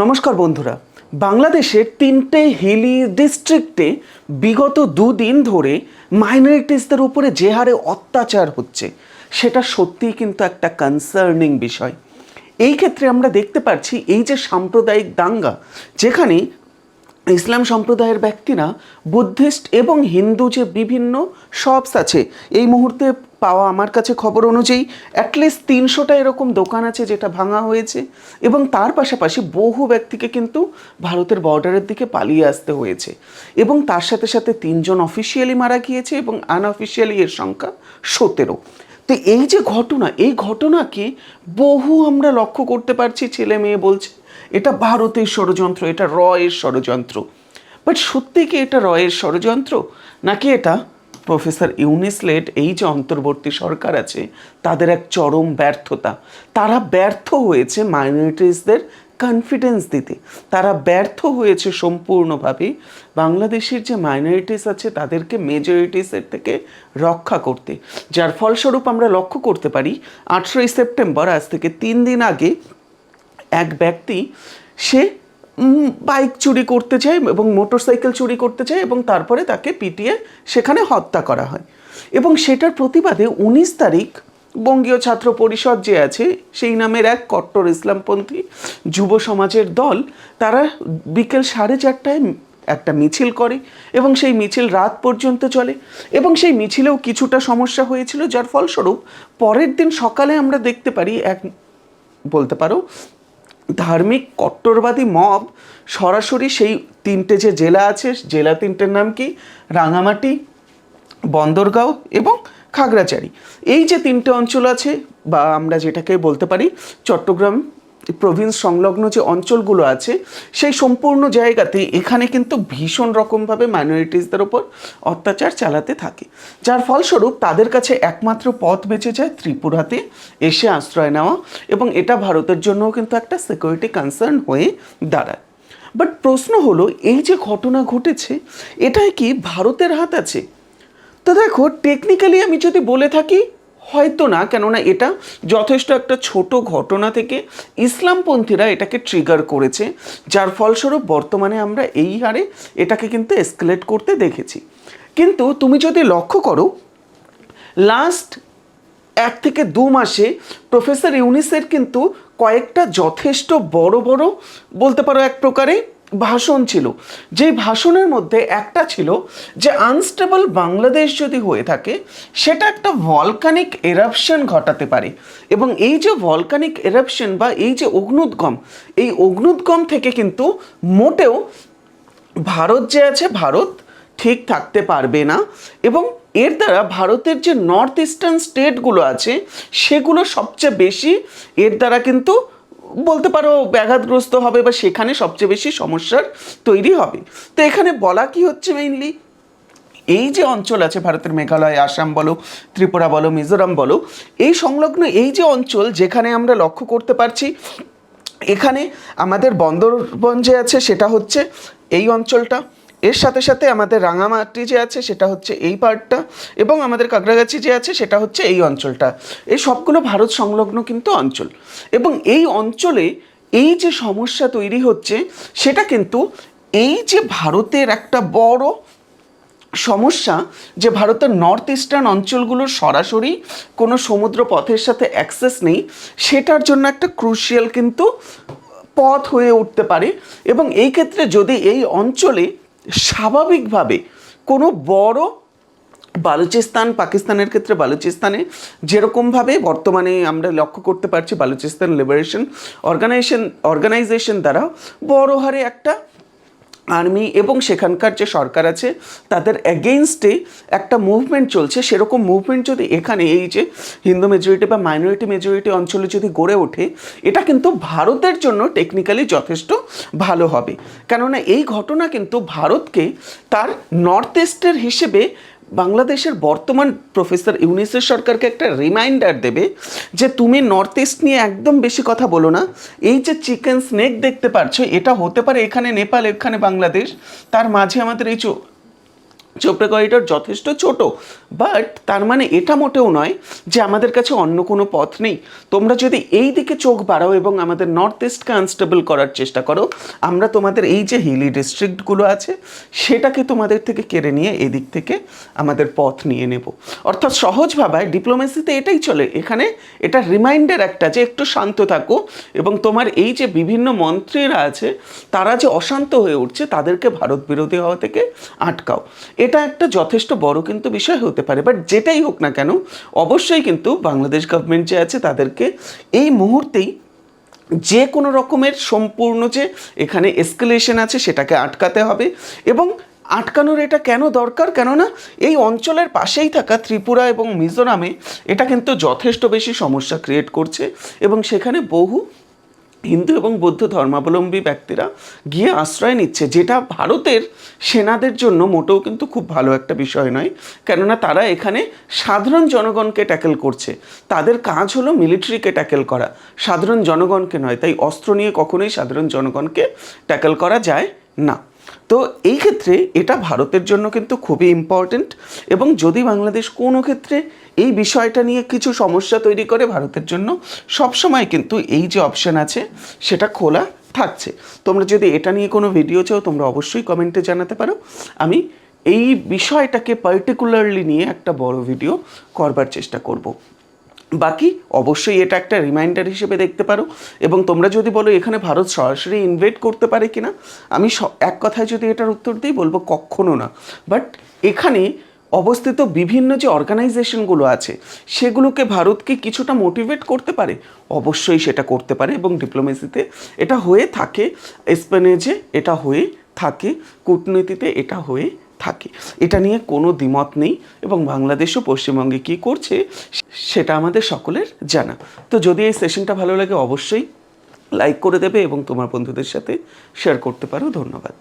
নমস্কার বন্ধুরা, বাংলাদেশের 3টে হিলি ডিস্ট্রিক্টে বিগত দুদিন ধরে মাইনরিটিসদের উপরে যে হারে অত্যাচার হচ্ছে সেটা সত্যিই কিন্তু একটা কনসার্নিং বিষয়। এই ক্ষেত্রে আমরা দেখতে পাচ্ছি এই যে সাম্প্রদায়িক দাঙ্গা, যেখানে ইসলাম সম্প্রদায়ের ব্যক্তিরা বুদ্ধিস্ট এবং হিন্দু যে বিভিন্ন শপস আছে, এই মুহূর্তে পাওয়া আমার কাছে খবর অনুযায়ী অ্যাটলিস্ট 300টা এরকম দোকান আছে যেটা ভাঙা হয়েছে, এবং তার পাশাপাশি বহু ব্যক্তিকে কিন্তু ভারতের বর্ডারের দিকে পালিয়ে আসতে হয়েছে, এবং তার সাথে সাথে 3জন অফিসিয়ালি মারা গিয়েছে এবং আনঅফিসিয়ালি এর সংখ্যা 17। তো এই যে ঘটনা, এই ঘটনাকে বহু আমরা লক্ষ্য করতে পারছি। ছেলে মেয়ে বলছে এটা ভারতের ষড়যন্ত্র, এটা রয়ের ষড়যন্ত্র। বাট সত্যি কি এটা রয়ের ষড়যন্ত্র, নাকি এটা প্রফেসর ইউনূস লেড এই যে অন্তর্বর্তী সরকার আছে তাদের এক চরম ব্যর্থতা? তারা ব্যর্থ হয়েছে মাইনরিটিসদের কনফিডেন্স দিতে, তারা ব্যর্থ হয়েছে সম্পূর্ণভাবে বাংলাদেশের যে মাইনরিটিস আছে তাদেরকে মেজরিটিসের থেকে রক্ষা করতে। যার ফলস্বরূপ আমরা লক্ষ্য করতে পারি 18ই সেপ্টেম্বর, আজ থেকে 3 দিন আগে, এক ব্যক্তি সে বাইক চুরি করতে চায় এবং মোটরসাইকেল চুরি করতে চায় এবং তারপরে তাকে পিটিয়ে সেখানে হত্যা করা হয়। এবং সেটার প্রতিবাদে 19 তারিখ বঙ্গীয় ছাত্র পরিষদ যে আছে সেই নামের এক কট্টর ইসলামপন্থী যুব সমাজের দল, তারা বিকেল 4:30টায় একটা মিছিল করে এবং সেই মিছিল রাত পর্যন্ত চলে। এবং সেই মিছিলেও কিছুটা সমস্যা হয়েছিল, যার ফলস্বরূপ পরের দিন সকালে আমরা দেখতে পারি এক, বলতে পারো, ধার্মিক কট্টরবাদী মব সরাসরি সেই 3টে যে জেলা আছে, জেলা 3টের নাম কি, রাঙামাটি, বন্দরগাঁও এবং খাগড়াছড়ি, এই যে 3টে অঞ্চল আছে, বা আমরা যেটাকে বলতে পারি চট্টগ্রাম প্রভিন্স সংলগ্ন যে অঞ্চলগুলো আছে, সেই সম্পূর্ণ জায়গাতে এখানে কিন্তু ভীষণ রকমভাবে মাইনরিটিসদের ওপর অত্যাচার চালাতে থাকে। যার ফলস্বরূপ তাদের কাছে একমাত্র পথ বেঁচে যায় ত্রিপুরাতে এসে আশ্রয় নেওয়া, এবং এটা ভারতের জন্যও কিন্তু একটা সিকিউরিটি কনসার্ন হয়ে দাঁড়ায়। বাট প্রশ্ন হলো, এই যে ঘটনা ঘটেছে এটাই কি ভারতের হাত আছে? তো দেখো, টেকনিক্যালি আমি যদি বলে থাকি হয়তো না, কেননা এটা যথেষ্ট একটা ছোট ঘটনা থেকে ইসলামপন্থীরা এটাকে ট্রিগার করেছে, যার ফলস্বরূপ বর্তমানে আমরা এই হারে এটাকে কিন্তু এসকেলেট করতে দেখেছি। কিন্তু তুমি যদি লক্ষ্য করো, লাস্ট 1 থেকে 2 মাসে প্রফেসর ইউনূসের কিন্তু কয়েকটা যথেষ্ট বড় বড়, বলতে পারো এক প্রকারে, ভাষণ ছিল। যেই ভাষণের মধ্যে একটা ছিল যে আনস্টেবল বাংলাদেশ যদি হয়ে থাকে সেটা একটা ভলকানিক এরাপশন ঘটাতে পারে, এবং এই যে ভলকানিক এরাপশন বা এই যে অগ্নুদ্গম, এই অগ্নুদ্গম থেকে কিন্তু মোটেও ভারত যে আছে, ভারত ঠিক থাকতে পারবে না, এবং এর দ্বারা ভারতের যে নর্থ ইস্টার্ন স্টেটগুলো আছে সেগুলো সবচেয়ে বেশি এর দ্বারা কিন্তু, বলতে পারো, ব্যাঘাতগ্রস্ত হবে, বা সেখানে সবচেয়ে বেশি সমস্যার তৈরি হবে। তো এখানে বলা কি হচ্ছে, মেইনলি এই যে অঞ্চল আছে ভারতের, মেঘালয়, আসাম বলো, ত্রিপুরা বলো, মিজোরাম বলো, এই সংলগ্ন এই যে অঞ্চল, যেখানে আমরা লক্ষ্য করতে পারছি এখানে আমাদের বন্দরবন যে আছে সেটা হচ্ছে এই অঞ্চলটা, এর সাথে সাথে আমাদের রাঙামাটি যে আছে সেটা হচ্ছে এই পার্টটা, এবং আমাদের কাকড়াগাছি যে আছে সেটা হচ্ছে এই অঞ্চলটা। এই সবগুলো ভারত সংলগ্ন কিন্তু অঞ্চল, এবং এই অঞ্চলে এই যে সমস্যা তৈরি হচ্ছে সেটা কিন্তু এই যে ভারতের একটা বড় সমস্যা, যে ভারতের নর্থ ইস্টার্ন অঞ্চলগুলোর সরাসরি কোনো সমুদ্র পথের সাথে অ্যাক্সেস নেই, সেটার জন্য একটা ক্রুশিয়াল কিন্তু পথ হয়ে উঠতে পারে। এবং এই ক্ষেত্রে যদি এই অঞ্চলে স্বাভাবিকভাবে কোনো বড়, বালুচিস্তান, পাকিস্তানের ক্ষেত্রে বালুচিস্তানে যেরকমভাবে বর্তমানে আমরা লক্ষ্য করতে পারছি বালুচিস্তান লিবারেশন অর্গানাইজেশন দ্বারা বড় হারে একটা আর্মি এবং সেখানকার যে সরকার আছে তাদের এগেইনস্টে একটা মুভমেন্ট চলছে, সেরকম মুভমেন্ট যদি এখানে এই যে হিন্দু মেজরিটি বা মেজরিটি অঞ্চলে যদি গড়ে ওঠে, এটা কিন্তু ভারতের জন্য টেকনিক্যালি যথেষ্ট ভালো হবে। কেননা এই ঘটনা কিন্তু ভারতকে তার নর্থ ইস্টের হিসেবে বাংলাদেশের বর্তমান প্রফেসর ইউনূসের সরকারকে একটা রিমাইন্ডার দেবে যে তুমি নর্থ ইস্ট নিয়ে একদম বেশি কথা বলো না। এই যে চিকেন স্নেক দেখতে পাচ্ছ, এটা হতে পারে এখানে নেপাল, এখানে বাংলাদেশ, তার মাঝে আমাদের এই চোপড়া করিডোর যথেষ্ট ছোট, বাট তার মানে এটা মোটেও নয় যে আমাদের কাছে অন্য কোনো পথ নেই। তোমরা যদি এই দিকে চোখ বাড়াও এবং আমাদের নর্থ ইস্টকে আনস্টেবল করার চেষ্টা করো, আমরা তোমাদের এই যে হিলি ডিস্ট্রিক্টগুলো আছে সেটাকে তোমাদের থেকে কেড়ে নিয়ে এদিক থেকে আমাদের পথ নিয়ে নেব। অর্থাৎ সহজ ভাবায় ডিপ্লোমেসিতে এটাই চলে। এখানে এটা রিমাইন্ডার একটা যে একটু শান্ত থাকো এবং তোমার এই যে বিভিন্ন মন্ত্রীরা আছে তারা যে অশান্ত হয়ে উঠছে তাদেরকে ভারত বিরোধী হওয়া থেকে আটকাও। এটা একটা যথেষ্ট বড় কিন্তু বিষয় হতে পারে। বাট যেটাই হোক না কেন, অবশ্যই কিন্তু বাংলাদেশ গভর্নমেন্ট যে আছে তাদেরকে এই মুহূর্তেই যে কোনো রকমের সম্পূর্ণ যে এখানে এসকেলেশন আছে সেটাকে আটকাতে হবে। এবং আটকানোর এটা কেন দরকার, কেননা এই অঞ্চলের পাশেই থাকা ত্রিপুরা এবং মিজোরামে এটা কিন্তু যথেষ্ট বেশি সমস্যা ক্রিয়েট করছে এবং সেখানে বহু হিন্দু এবং বৌদ্ধ ধর্মাবলম্বী ব্যক্তিরা গিয়ে আশ্রয় নিচ্ছে, যেটা ভারতের সেনাদের জন্য মোটেও কিন্তু খুব ভালো একটা বিষয় নয়। কেননা তারা এখানে সাধারণ জনগণকে ট্যাকেল করছে। তাদের কাজ হলো মিলিটারিকে ট্যাকেল করা, সাধারণ জনগণকে নয়। তাই অস্ত্র নিয়ে কখনোই সাধারণ জনগণকে ট্যাকেল করা যায় না। তো এই ক্ষেত্রে এটা ভারতের জন্য কিন্তু খুবই ইম্পর্ট্যান্ট। এবং যদি বাংলাদেশ কোনো ক্ষেত্রে এই বিষয়টা নিয়ে কিছু সমস্যা তৈরি করে, ভারতের জন্য সবসময় কিন্তু এই যে অপশান আছে সেটা খোলা থাকছে। তোমরা যদি এটা নিয়ে কোনো ভিডিও চাও তোমরা অবশ্যই কমেন্টে জানাতে পারো। আমি এই বিষয়টাকে পার্টিকুলারলি নিয়ে একটা বড় ভিডিও করবার চেষ্টা করব। বাকি অবশ্যই এটা একটা রিমাইন্ডার হিসেবে দেখতে পারো। এবং তোমরা যদি বলো এখানে ভারত সরাসরি ইনভেড করতে পারে কিনা, আমি এক কথায় যদি এটার উত্তর দিই বলবো কখনো না। বাট এখানে অবস্থিত বিভিন্ন যে অর্গানাইজেশনগুলো আছে সেগুলোকে ভারতকে কিছুটা মোটিভেট করতে পারে, অবশ্যই সেটা করতে পারে। এবং ডিপ্লোমেসিতে এটা হয়ে থাকে, স্পেনেজে এটা হয়ে থাকে, কূটনীতিতে এটা হয়ে থাকে। এটা নিয়ে কোনো দ্বিমত নেই। এবং বাংলাদেশও পশ্চিমবঙ্গে কী করছে সেটা আমাদের সকলের জানা। তো যদি এই সেশনটা ভালো লাগে অবশ্যই লাইক করে দেবে এবং তোমার বন্ধুদের সাথে শেয়ার করতে পারো। ধন্যবাদ।